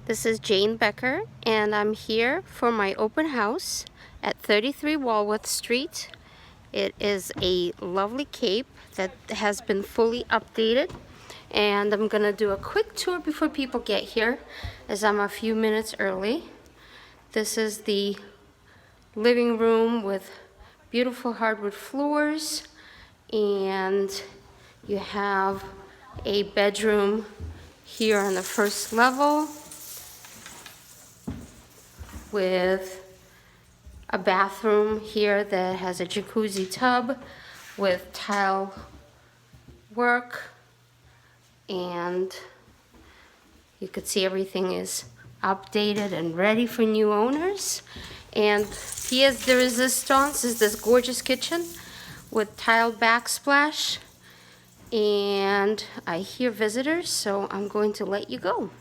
This is Jane Becker, and I'm here for my open house at 33 Walworth Street. It is a lovely cape that has been fully updated, and I'm gonna do a quick tour before people get here, as I'm a few minutes early. This is the living room with beautiful hardwood floors, and you have a bedroom here on the first level with a bathroom here that has a jacuzzi tub with tile work, and you could see everything is updated and ready for new owners. And here's the resistance, is this gorgeous kitchen with tile backsplash. And I hear visitors, so I'm going to let you go.